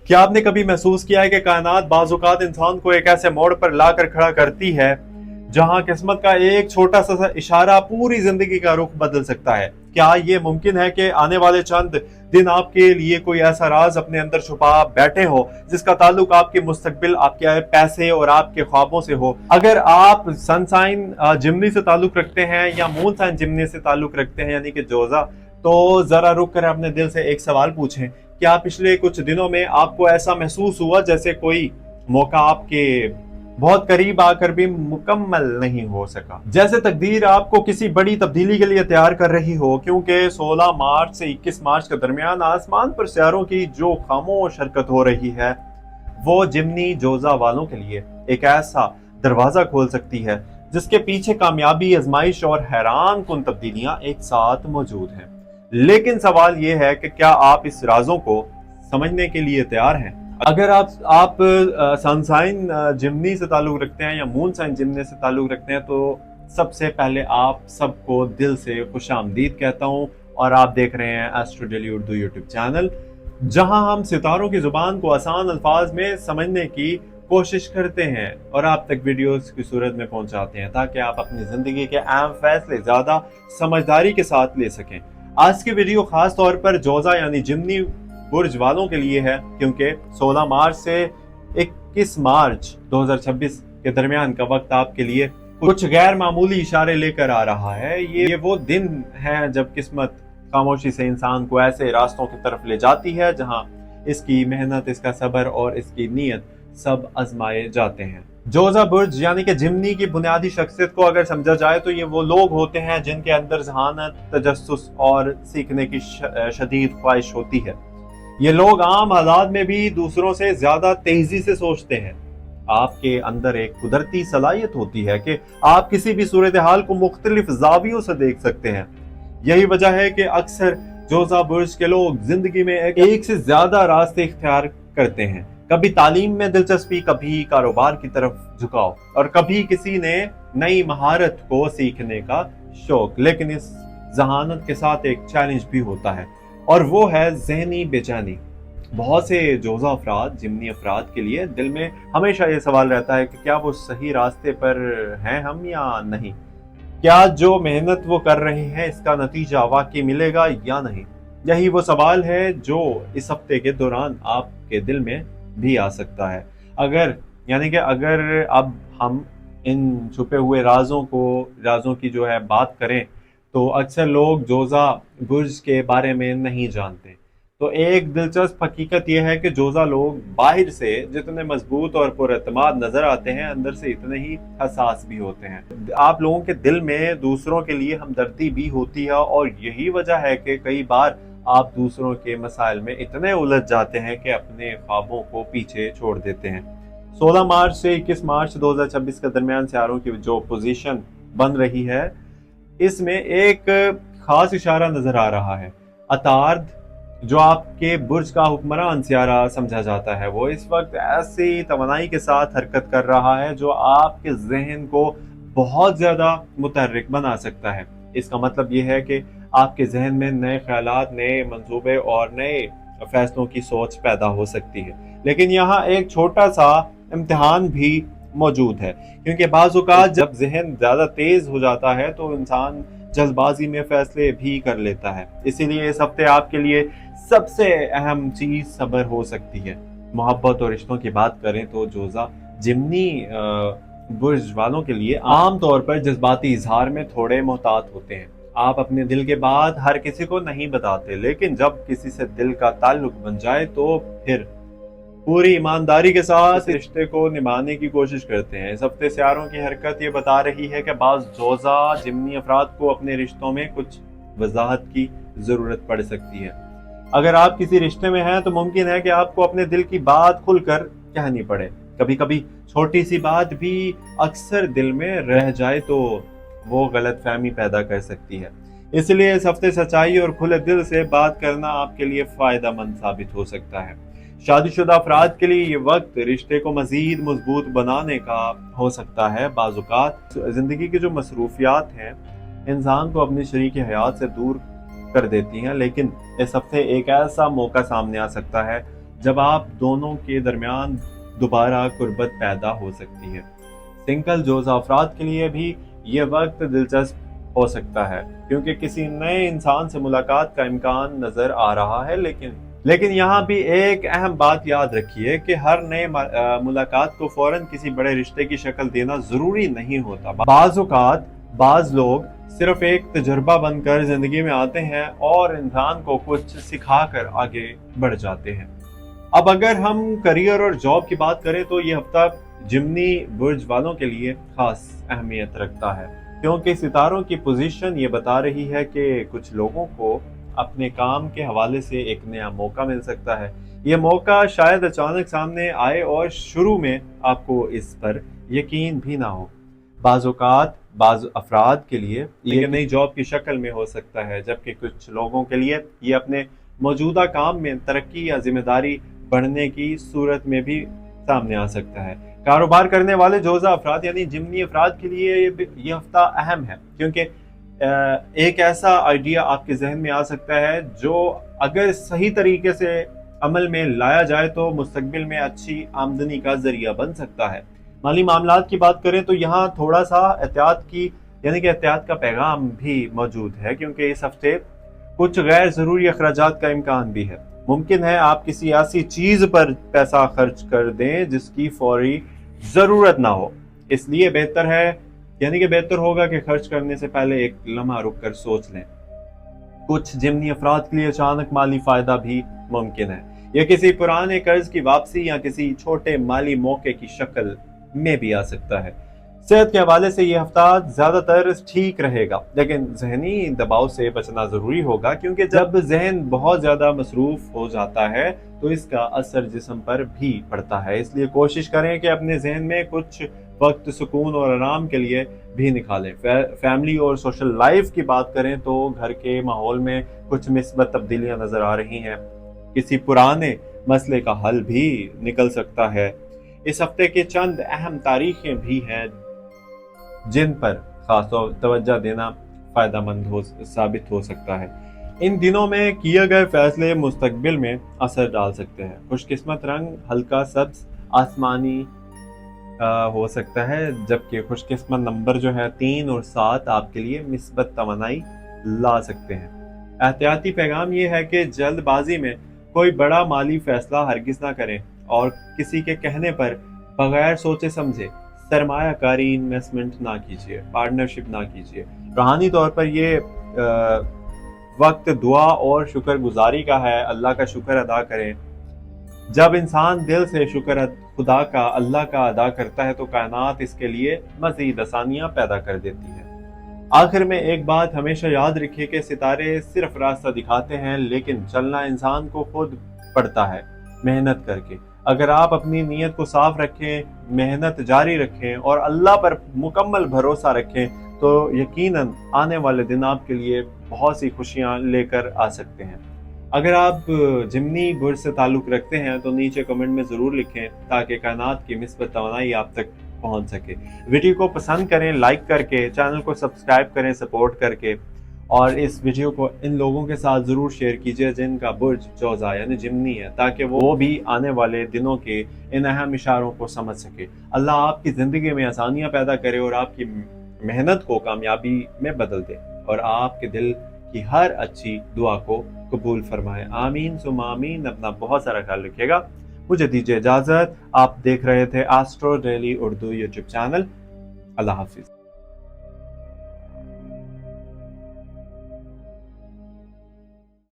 क्या आपने कभी महसूस किया है कि कायनात बाज़ औक़ात इंसान को एक ऐसे मोड़ पर लाकर खड़ा करती है जहां किस्मत का एक छोटा सा इशारा पूरी जिंदगी का रुख बदल सकता है? क्या ये मुमकिन है कि आने वाले चंद दिन आपके लिए कोई ऐसा राज अपने अंदर छुपा बैठे हो जिसका ताल्लुक आपके मुस्तकबिल, आपके पैसे और आपके ख्वाबों से हो? अगर आप सनसाइन जिमनी से ताल्लुक रखते हैं या मून साइन जिमनी से ताल्लुक रखते हैं यानी कि जोजा, तो जरा रुक कर अपने दिल से एक सवाल पूछें। क्या पिछले कुछ दिनों में आपको ऐसा महसूस हुआ जैसे कोई मौका आपके बहुत करीब आकर भी मुकम्मल नहीं हो सका, जैसे तकदीर आपको किसी बड़ी तब्दीली के लिए तैयार कर रही हो? क्योंकि 16 मार्च से 21 मार्च के दरमियान आसमान पर सितारों की जो खामोश हरकत हो रही है वो जिमनी जोजा वालों के लिए एक ऐसा दरवाजा खोल सकती है जिसके पीछे कामयाबी, आजमाइश और हैरान कुन तब्दीलियां एक साथ मौजूद हैं। लेकिन सवाल यह है कि क्या आप इस राजों को समझने के लिए तैयार हैं? अगर आप सनसाइन जिमनी से ताल्लुक रखते हैं या मून साइन जिमनी से ताल्लुक रखते हैं तो सबसे पहले आप सबको दिल से खुशामदीद कहता हूं। और आप देख रहे हैं astro daily Urdu YouTube channel, जहां हम सितारों की जुबान को आसान अल्फाज में समझने की कोशिश करते हैं और आप तक वीडियोस की सूरत में पहुंचाते हैं ताकि आप अपनी जिंदगी के अहम फैसले ज्यादा समझदारी के साथ ले सकें। आज की वीडियो खास तौर पर जोजा यानी जिमनी बुर्ज वालों के लिए है, क्योंकि 16 मार्च से 21 मार्च 2026 के दरमियान का वक्त आपके लिए कुछ गैर मामूली इशारे लेकर आ रहा है। ये वो दिन है जब किस्मत खामोशी से इंसान को ऐसे रास्तों की तरफ ले जाती है जहां इसकी मेहनत, इसका सब्र और इसकी नीयत सब आजमाए जाते हैं। जोजा बुर्ज यानी कि जिमनी की बुनियादी शख्सियत को अगर समझा जाए तो ये वो लोग होते हैं जिनके अंदर ज़हानत, तजस्सुस और सीखने की शदीद ख्वाहिश होती है। ये लोग आम हालात में भी दूसरों से ज्यादा तेजी से सोचते हैं। आपके अंदर एक कुदरती सलाहियत होती है कि आप किसी भी सूरत हाल को मुख्तलिफ जावियों से देख सकते हैं। यही वजह है कि अक्सर जोजा बुर्ज के लोग जिंदगी में एक से ज्यादा रास्ते इख्तियार करते हैं। कभी तालीम में दिलचस्पी, कभी कारोबार की तरफ झुकाव और कभी किसी ने नई महारत को सीखने का शौक। लेकिन इस जहानत के साथ एक चैलेंज भी होता है और वो है ज़हनी बेचैनी। बहुत से जोजा अफराद, जिमनी अफराद के लिए दिल में हमेशा ये सवाल रहता है कि क्या वो सही रास्ते पर हैं हम या नहीं? क्या जो मेहनत वो कर रहे हैं इसका नतीजा वाकई मिलेगा या नहीं? यही वो सवाल है जो इस हफ्ते के दौरान आपके दिल में भी आ सकता है। अगर अब हम इन छुपे हुए राजों की जो है बात करें तो अक्सर लोग जोजा बुर्ज के बारे में नहीं जानते। तो एक दिलचस्प हकीकत यह है कि जोजा लोग बाहर से जितने मजबूत और पुरएतमाद नजर आते हैं, अंदर से इतने ही हसास भी होते हैं। आप लोगों के दिल में दूसरों के लिए हमदर्दी भी होती है और यही वजह है कि कई बार आप दूसरों के मसाइल में इतने उलझ जाते हैं कि अपने ख्वाबों को पीछे छोड़ देते हैं। 16 मार्च से 21 मार्च 2026 के दरमियान सितारों की जो पोजीशन बन रही है इसमें एक खास इशारा नजर आ रहा है। अतार्द, जो आपके बुर्ज का हुक्मरान सियारा समझा जाता है, वो इस वक्त ऐसी तवानाई के साथ हरकत कर रहा है जो आपके जहन को बहुत ज्यादा मुतहर्रिक बना सकता है। इसका मतलब यह है कि आपके जहन में नए ख्यालात, नए मंसूबे और नए फैसलों की सोच पैदा हो सकती है। लेकिन यहाँ एक छोटा सा इम्तिहान भी मौजूद है, क्योंकि बाज़ औक़ात जब जहन ज़्यादा तेज़ हो जाता है तो इंसान जल्दबाजी में फैसले भी कर लेता है। इसीलिए इस हफ्ते आपके लिए सबसे अहम चीज़ सब्र हो सकती है। मोहब्बत और रिश्तों की बात करें तो जोजा जिमनी बुर्ज वालों के लिए आम तौर पर जज्बाती इजहार में थोड़े मोहतात होते हैं। आप अपने दिल के बात हर किसी को नहीं बताते, लेकिन जब किसी से दिल का ताल्लुक बन जाए तो फिर पूरी ईमानदारी के साथ रिश्ते को निभाने की कोशिश करते हैं। इस हफ्ते सितारों की हरकत ये बता रही है कि बाज़ जोजा जिमनी अफराद को अपने रिश्तों में कुछ वजाहत की जरूरत पड़ सकती है। अगर आप किसी रिश्ते में हैं तो मुमकिन है कि आपको अपने दिल की बात खुलकर कहनी पड़े। कभी कभी छोटी सी बात भी अक्सर दिल में रह जाए तो वो गलतफहमी पैदा कर सकती है। इसलिए इस हफ्ते सच्चाई और खुले दिल से बात करना आपके लिए फायदेमंद साबित हो सकता है। शादीशुदा अफराद के लिए ये वक्त रिश्ते को मजीद मजबूत बनाने का हो सकता है। बाज़ औक़ात जिंदगी की जो मसरूफियात हैं इंसान को अपनी शरीक हयात से दूर कर देती हैं, लेकिन इस हफ्ते एक ऐसा मौका सामने आ सकता है जब आप दोनों के दरमियान दोबारा कुर्बत पैदा हो सकती है। सिंगल जोज़ अफराद के लिए भी ये वक्त दिलचस्प हो सकता है क्योंकि किसी नए इंसान से मुलाकात का इम्कान नजर आ रहा है, लेकिन यहाँ भी एक अहम बात याद रखिए कि हर नए मुलाकात को फौरन किसी बड़े रिश्ते की शक्ल देना जरूरी नहीं होता। बाज़ औक़ात बाज़ लोग सिर्फ एक तजुर्बा बनकर जिंदगी में आते हैं और इंसान को कुछ सिखाकर आगे बढ़ जाते हैं। अब अगर हम करियर और जॉब की बात करें तो ये हफ्ता जिमनी बुर्ज वालों के लिए खास अहमियत रखता है क्योंकि सितारों की पोजीशन ये बता रही है कि कुछ लोगों को अपने काम के हवाले से एक नया मौका मिल सकता है। ये मौका शायद अचानक सामने आए और शुरू में आपको इस पर यकीन भी ना हो। बाज़ औक़ात बाज़ अफराद के लिए ये नई जॉब की शक्ल में हो सकता है, जबकि कुछ लोगों के लिए ये अपने मौजूदा काम में तरक्की या जिम्मेदारी बढ़ने की सूरत में भी सामने आ सकता है। कारोबार करने वाले जोज़ा अफराद यानी जिमनी अफराद के लिए ये हफ्ता अहम है क्योंकि एक ऐसा आइडिया आपके जहन में आ सकता है जो अगर सही तरीके से अमल में लाया जाए तो मुस्तकबिल में अच्छी आमदनी का जरिया बन सकता है। माली मामलात की बात करें तो यहाँ थोड़ा सा एहतियात का पैगाम भी मौजूद है क्योंकि इस हफ्ते कुछ गैर जरूरी अखराजात का इम्कान भी है। मुमकिन है आप किसी ऐसी चीज पर पैसा खर्च कर दें जिसकी फौरी जरूरत ना हो, इसलिए बेहतर होगा कि खर्च करने से पहले एक लम्हा रुक कर सोच लें। कुछ जिमनी अफराद के लिए अचानक माली फायदा भी मुमकिन है। यह किसी पुराने कर्ज की वापसी या किसी छोटे माली मौके की शक्ल में भी आ सकता है। सेहत के हवाले से यह हफ्ता ज्यादातर ठीक रहेगा, लेकिन जहनी दबाव से बचना जरूरी होगा क्योंकि जब जहन बहुत ज्यादा मसरूफ हो जाता है तो इसका असर जिस्म पर भी पड़ता है। इसलिए कोशिश करें कि अपने जहन में कुछ वक्त सुकून और आराम के लिए भी निकालें। फैमिली और सोशल लाइफ की बात करें तो घर के माहौल में कुछ मिस्बत तब्दीलियां नजर आ रही हैं। किसी पुराने मसले का हल भी निकल सकता है। इस हफ्ते के चंद अहम तारीखें भी हैं जिन पर खास तवज्जो देना फायदेमंद साबित हो सकता है। इन दिनों में किए गए फैसले मुस्तकबिल में असर डाल सकते हैं। खुशकिस्मत रंग हल्का सब्ज आसमानी हो सकता है, जबकि खुशकिस्मत नंबर जो है 3 और 7 आपके लिए मिस्बत तवानाई ला सकते हैं। एहतियाती पैगाम ये है कि जल्दबाजी में कोई बड़ा माली फैसला हरगिज ना करें और किसी के कहने पर बगैर सोचे समझे सरमायाकारी इन्वेस्टमेंट ना कीजिए, पार्टनरशिप ना कीजिए। रूहानी तौर पर ये वक्त दुआ और शुक्रगुजारी का है। अल्लाह का शुक्र अदा करें। जब इंसान दिल से शुक्र खुदा का अल्लाह का अदा करता है तो कायनात इसके लिए मजीद आसानियां पैदा कर देती है। आखिर में एक बात हमेशा याद रखिए कि सितारे सिर्फ रास्ता दिखाते हैं, लेकिन चलना इंसान को खुद पड़ता है मेहनत करके। अगर आप अपनी नीयत को साफ रखें, मेहनत जारी रखें और अल्लाह पर मुकम्मल भरोसा रखें तो यकीनन आने वाले दिन आपके लिए बहुत सी खुशियां लेकर आ सकते हैं। अगर आप जिमनी बुर्ज से ताल्लुक़ रखते हैं तो नीचे कमेंट में ज़रूर लिखें ताकि कायनात की मिस्बत तवानाई आप तक पहुंच सके। वीडियो को पसंद करें लाइक करके, चैनल को सब्सक्राइब करें सपोर्ट करके, और इस वीडियो को इन लोगों के साथ ज़रूर शेयर कीजिए जिनका बुर्ज जोज़ा यानी जिमनी है, ताकि वो भी आने वाले दिनों के इन अहम इशारों को समझ सके। अल्लाह आपकी ज़िंदगी में आसानियाँ पैदा करे और आपकी मेहनत को कामयाबी में बदल दे और आपके दिल की हर अच्छी दुआ को कबूल फरमाए। आमीन सुम आमीन। अपना बहुत सारा ख्याल रखिएगा। मुझे दीजिए इजाज़त। आप देख रहे थे astro daily Urdu YouTube channel. Allah हाफिज़।